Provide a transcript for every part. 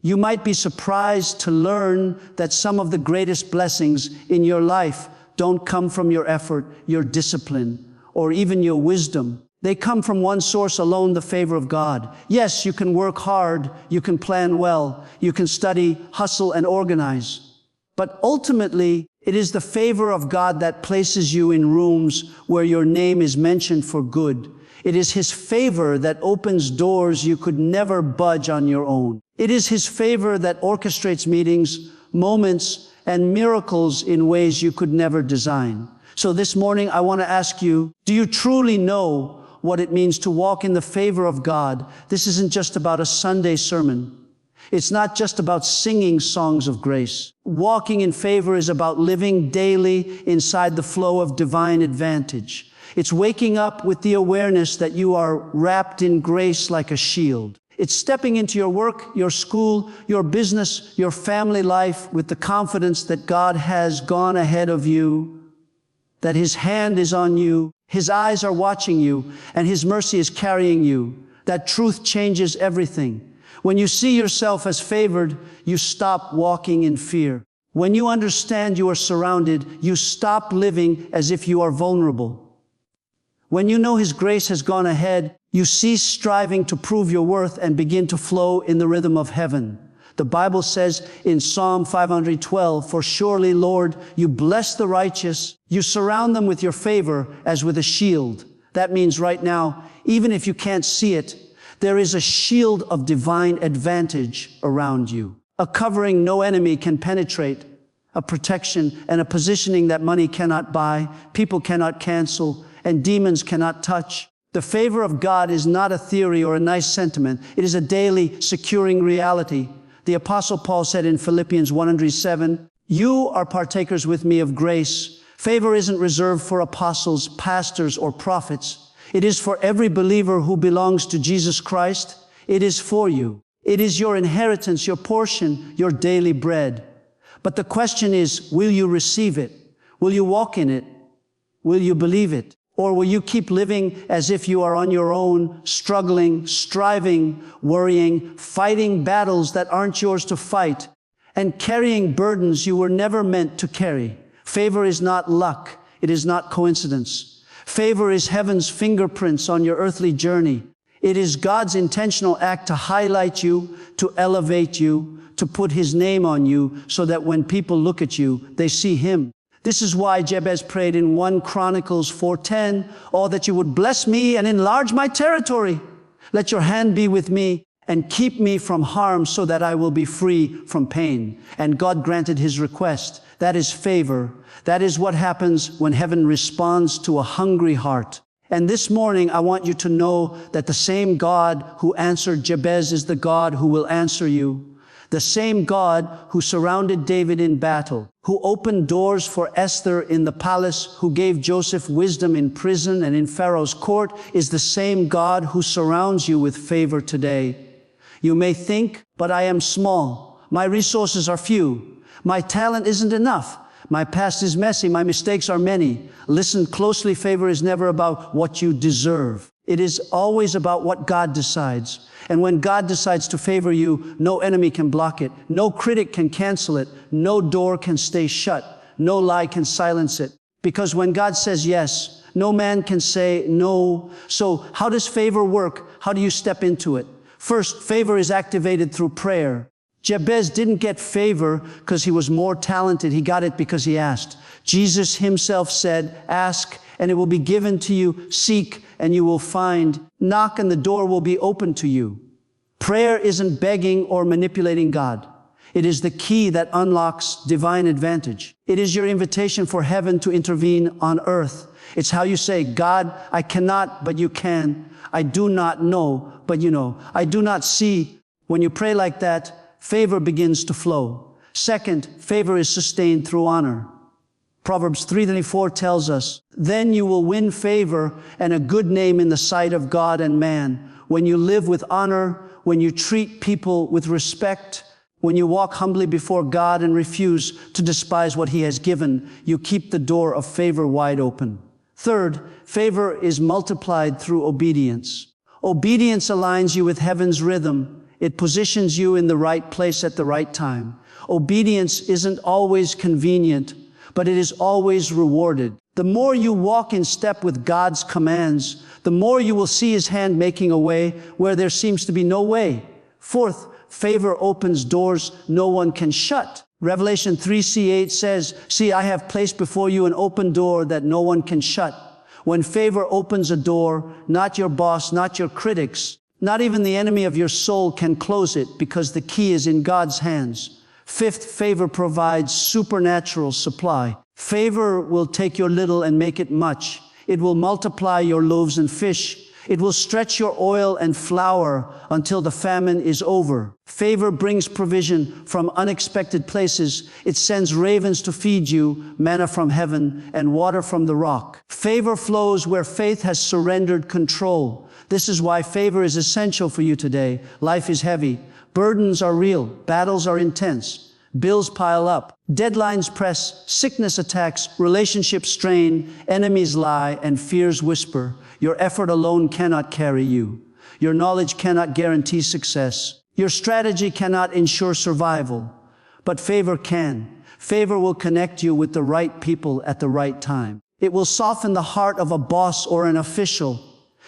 You might be surprised to learn that some of the greatest blessings in your life don't come from your effort, your discipline, or even your wisdom. They come from one source alone, the favor of God. Yes, you can work hard, you can plan well, you can study, hustle, and organize. But ultimately, it is the favor of God that places you in rooms where your name is mentioned for good. It is His favor that opens doors you could never budge on your own. It is His favor that orchestrates meetings, moments, and miracles in ways you could never design. So this morning, I want to ask you, do you truly know what it means to walk in the favor of God? This isn't just about a Sunday sermon. It's not just about singing songs of grace. Walking in favor is about living daily inside the flow of divine advantage. It's waking up with the awareness that you are wrapped in grace like a shield. It's stepping into your work, your school, your business, your family life with the confidence that God has gone ahead of you, that His hand is on you, His eyes are watching you, and His mercy is carrying you. That truth changes everything. When you see yourself as favored, you stop walking in fear. When you understand you are surrounded, you stop living as if you are vulnerable. When you know His grace has gone ahead, you cease striving to prove your worth and begin to flow in the rhythm of heaven. The Bible says in Psalm 512, "For surely, Lord, you bless the righteous. You surround them with your favor as with a shield." That means right now, even if you can't see it, there is a shield of divine advantage around you. A covering no enemy can penetrate, a protection and a positioning that money cannot buy, people cannot cancel, and demons cannot touch. The favor of God is not a theory or a nice sentiment. It is a daily securing reality. The Apostle Paul said in Philippians 1:7, "You are partakers with me of grace." Favor isn't reserved for apostles, pastors, or prophets. It is for every believer who belongs to Jesus Christ. It is for you. It is your inheritance, your portion, your daily bread. But the question is, will you receive it? Will you walk in it? Will you believe it? Or will you keep living as if you are on your own, struggling, striving, worrying, fighting battles that aren't yours to fight, and carrying burdens you were never meant to carry? Favor is not luck. It is not coincidence. Favor is heaven's fingerprints on your earthly journey. It is God's intentional act to highlight you, to elevate you, to put His name on you so that when people look at you, they see Him. This is why Jabez prayed in 1 Chronicles 4:10, "Oh, that you would bless me and enlarge my territory. Let your hand be with me and keep me from harm so that I will be free from pain." And God granted his request. That is favor. That is what happens when heaven responds to a hungry heart. And this morning, I want you to know that the same God who answered Jabez is the God who will answer you. The same God who surrounded David in battle, who opened doors for Esther in the palace, who gave Joseph wisdom in prison and in Pharaoh's court, is the same God who surrounds you with favor today. You may think, "But I am small. My resources are few. My talent isn't enough. My past is messy. My mistakes are many." Listen closely. Favor is never about what you deserve. It is always about what God decides. And when God decides to favor you, no enemy can block it. No critic can cancel it. No door can stay shut. No lie can silence it. Because when God says yes, no man can say no. So how does favor work? How do you step into it? First, favor is activated through prayer. Jabez didn't get favor because he was more talented. He got it because he asked. Jesus Himself said, "Ask and it will be given to you. Seek and you will find. Knock and the door will be open to you." Prayer isn't begging or manipulating God. It is the key that unlocks divine advantage. It is your invitation for heaven to intervene on earth. It's how you say, "God, I cannot, but you can. I do not know, but you know. I do not see." When you pray like that, favor begins to flow. Second, favor is sustained through honor. Proverbs 3:24 tells us, "Then you will win favor and a good name in the sight of God and man." When you live with honor, when you treat people with respect, when you walk humbly before God and refuse to despise what He has given, you keep the door of favor wide open. Third, favor is multiplied through obedience. Obedience aligns you with heaven's rhythm. It positions you in the right place at the right time. Obedience isn't always convenient, but it is always rewarded. The more you walk in step with God's commands, the more you will see His hand making a way where there seems to be no way. Fourth, favor opens doors no one can shut. Revelation 3:8 says, "See, I have placed before you an open door that no one can shut." When favor opens a door, not your boss, not your critics, not even the enemy of your soul can close it, because the key is in God's hands. Fifth, favor provides supernatural supply. Favor will take your little and make it much. It will multiply your loaves and fish. It will stretch your oil and flour until the famine is over. Favor brings provision from unexpected places. It sends ravens to feed you, manna from heaven, and water from the rock. Favor flows where faith has surrendered control. This is why favor is essential for you today. Life is heavy. Burdens are real. Battles are intense. Bills pile up. Deadlines press. Sickness attacks. Relationships strain. Enemies lie and fears whisper. Your effort alone cannot carry you. Your knowledge cannot guarantee success. Your strategy cannot ensure survival. But favor can. Favor will connect you with the right people at the right time. It will soften the heart of a boss or an official.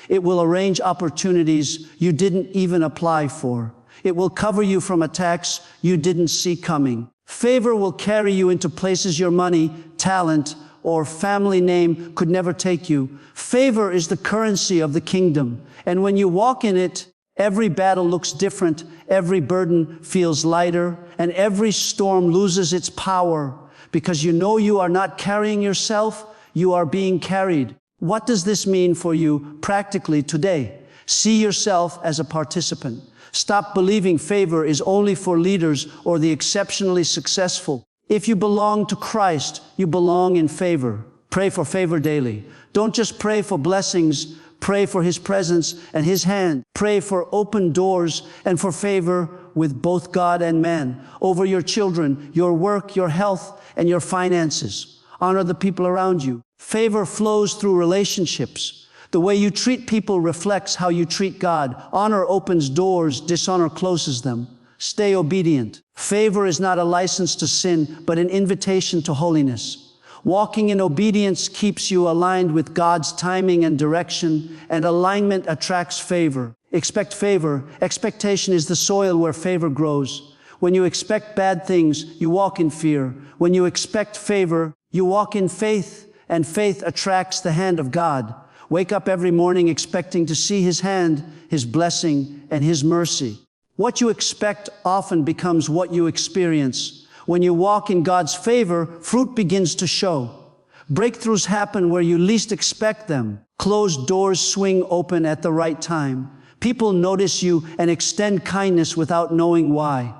It will arrange opportunities you didn't even apply for. It will cover you from attacks you didn't see coming. Favor will carry you into places your money, talent, or family name could never take you. Favor is the currency of the kingdom. And when you walk in it, every battle looks different, every burden feels lighter, and every storm loses its power, because you know you are not carrying yourself, you are being carried. What does this mean for you practically today? See yourself as a participant. Stop believing favor is only for leaders or the exceptionally successful. If you belong to Christ, you belong in favor. Pray for favor daily. Don't just pray for blessings, pray for His presence and His hand. Pray for open doors and for favor with both God and man, over your children, your work, your health, and your finances. Honor the people around you. Favor flows through relationships. The way you treat people reflects how you treat God. Honor opens doors, dishonor closes them. Stay obedient. Favor is not a license to sin, but an invitation to holiness. Walking in obedience keeps you aligned with God's timing and direction, and alignment attracts favor. Expect favor. Expectation is the soil where favor grows. When you expect bad things, you walk in fear. When you expect favor, you walk in faith, and faith attracts the hand of God. Wake up every morning expecting to see His hand, His blessing, and His mercy. What you expect often becomes what you experience. When you walk in God's favor, fruit begins to show. Breakthroughs happen where you least expect them. Closed doors swing open at the right time. People notice you and extend kindness without knowing why.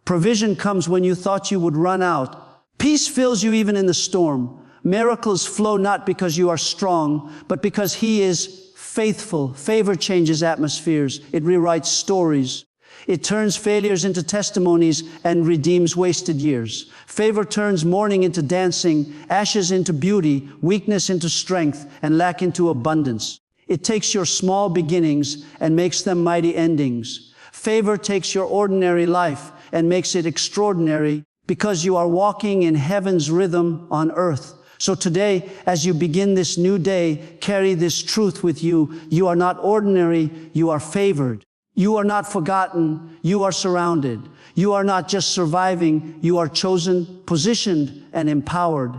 Provision comes when you thought you would run out. Peace fills you even in the storm. Miracles flow not because you are strong, but because He is faithful. Favor changes atmospheres. It rewrites stories. It turns failures into testimonies and redeems wasted years. Favor turns mourning into dancing, ashes into beauty, weakness into strength, and lack into abundance. It takes your small beginnings and makes them mighty endings. Favor takes your ordinary life and makes it extraordinary, because you are walking in heaven's rhythm on earth. So today, as you begin this new day, carry this truth with you. You are not ordinary, you are favored. You are not forgotten, you are surrounded. You are not just surviving, you are chosen, positioned, and empowered.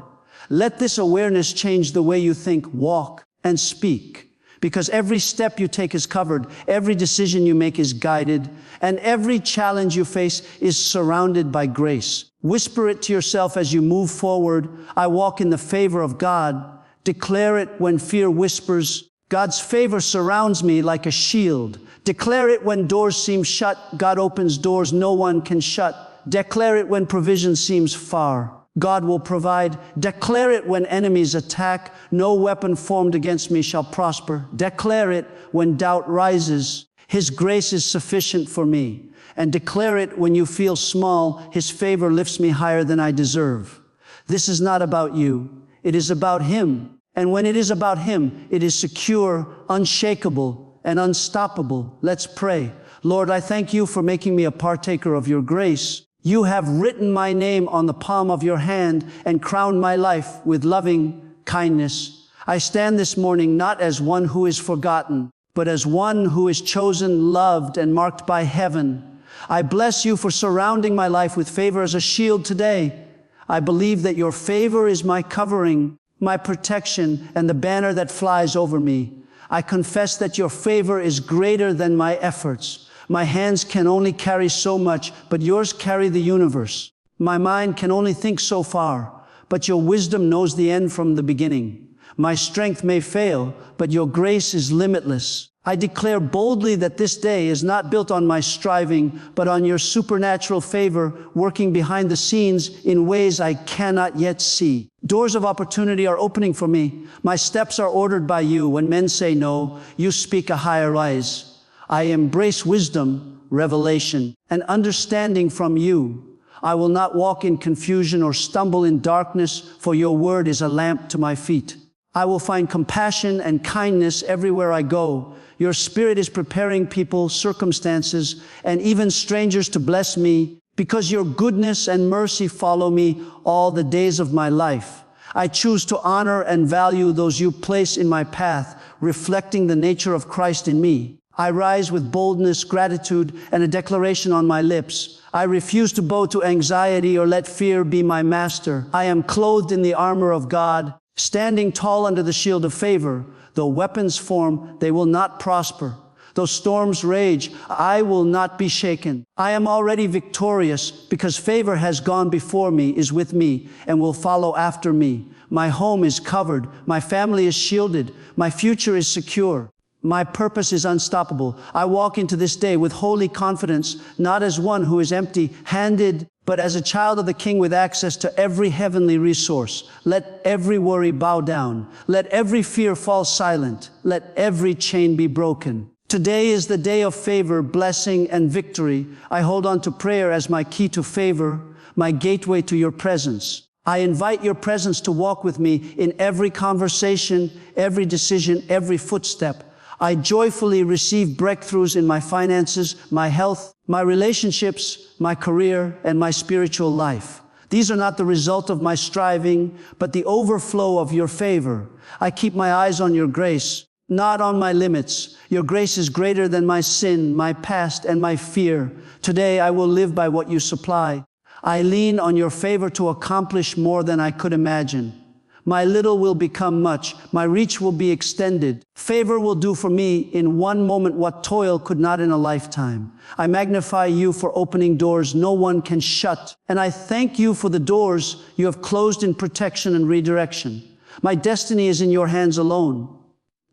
Let this awareness change the way you think, walk, and speak. Because every step you take is covered, every decision you make is guided, and every challenge you face is surrounded by grace. Whisper it to yourself as you move forward. I walk in the favor of God. Declare it when fear whispers. God's favor surrounds me like a shield. Declare it when doors seem shut. God opens doors no one can shut. Declare it when provision seems far. God will provide. Declare it when enemies attack. No weapon formed against me shall prosper. Declare it when doubt rises. His grace is sufficient for me. And declare it when you feel small. His favor lifts me higher than I deserve. This is not about you. It is about Him. And when it is about Him, it is secure, unshakable, and unstoppable. Let's pray. Lord, I thank you for making me a partaker of your grace. You have written my name on the palm of your hand and crowned my life with loving kindness. I stand this morning not as one who is forgotten, but as one who is chosen, loved, and marked by heaven. I bless you for surrounding my life with favor as a shield today. I believe that your favor is my covering, my protection, and the banner that flies over me. I confess that your favor is greater than my efforts. My hands can only carry so much, but yours carry the universe. My mind can only think so far, but your wisdom knows the end from the beginning. My strength may fail, but your grace is limitless. I declare boldly that this day is not built on my striving, but on your supernatural favor working behind the scenes in ways I cannot yet see. Doors of opportunity are opening for me. My steps are ordered by you. When men say no, you speak a higher rise. I embrace wisdom, revelation, and understanding from you. I will not walk in confusion or stumble in darkness, for your word is a lamp to my feet. I will find compassion and kindness everywhere I go. Your Spirit is preparing people, circumstances, and even strangers to bless me, because your goodness and mercy follow me all the days of my life. I choose to honor and value those you place in my path, reflecting the nature of Christ in me. I rise with boldness, gratitude, and a declaration on my lips. I refuse to bow to anxiety or let fear be my master. I am clothed in the armor of God, standing tall under the shield of favor. Though weapons form, they will not prosper. Though storms rage, I will not be shaken. I am already victorious because favor has gone before me, is with me, and will follow after me. My home is covered. My family is shielded. My future is secure. My purpose is unstoppable. I walk into this day with holy confidence, not as one who is empty-handed, but as a child of the King with access to every heavenly resource. Let every worry bow down. Let every fear fall silent. Let every chain be broken. Today is the day of favor, blessing, and victory. I hold on to prayer as my key to favor, my gateway to your presence. I invite your presence to walk with me in every conversation, every decision, every footstep. I joyfully receive breakthroughs in my finances, my health, my relationships, my career, and my spiritual life. These are not the result of my striving, but the overflow of your favor. I keep my eyes on your grace, not on my limits. Your grace is greater than my sin, my past, and my fear. Today I will live by what you supply. I lean on your favor to accomplish more than I could imagine. My little will become much. My reach will be extended. Favor will do for me in one moment what toil could not in a lifetime. I magnify you for opening doors no one can shut. And I thank you for the doors you have closed in protection and redirection. My destiny is in your hands alone.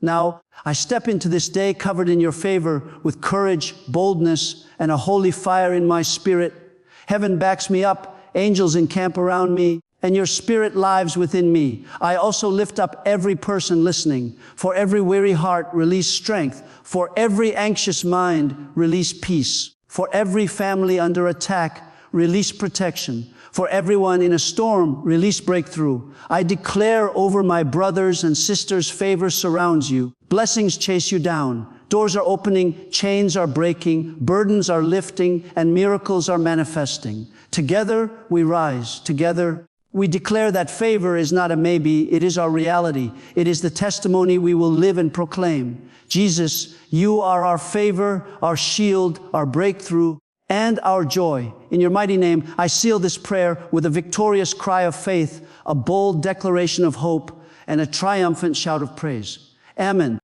Now, I step into this day covered in your favor with courage, boldness, and a holy fire in my spirit. Heaven backs me up. Angels encamp around me. And your Spirit lives within me. I also lift up every person listening. For every weary heart, release strength. For every anxious mind, release peace. For every family under attack, release protection. For everyone in a storm, release breakthrough. I declare over my brothers and sisters, favor surrounds you. Blessings chase you down. Doors are opening, chains are breaking, burdens are lifting, and miracles are manifesting. Together we rise. Together we declare that favor is not a maybe, it is our reality. It is the testimony we will live and proclaim. Jesus, you are our favor, our shield, our breakthrough, and our joy. In your mighty name, I seal this prayer with a victorious cry of faith, a bold declaration of hope, and a triumphant shout of praise. Amen.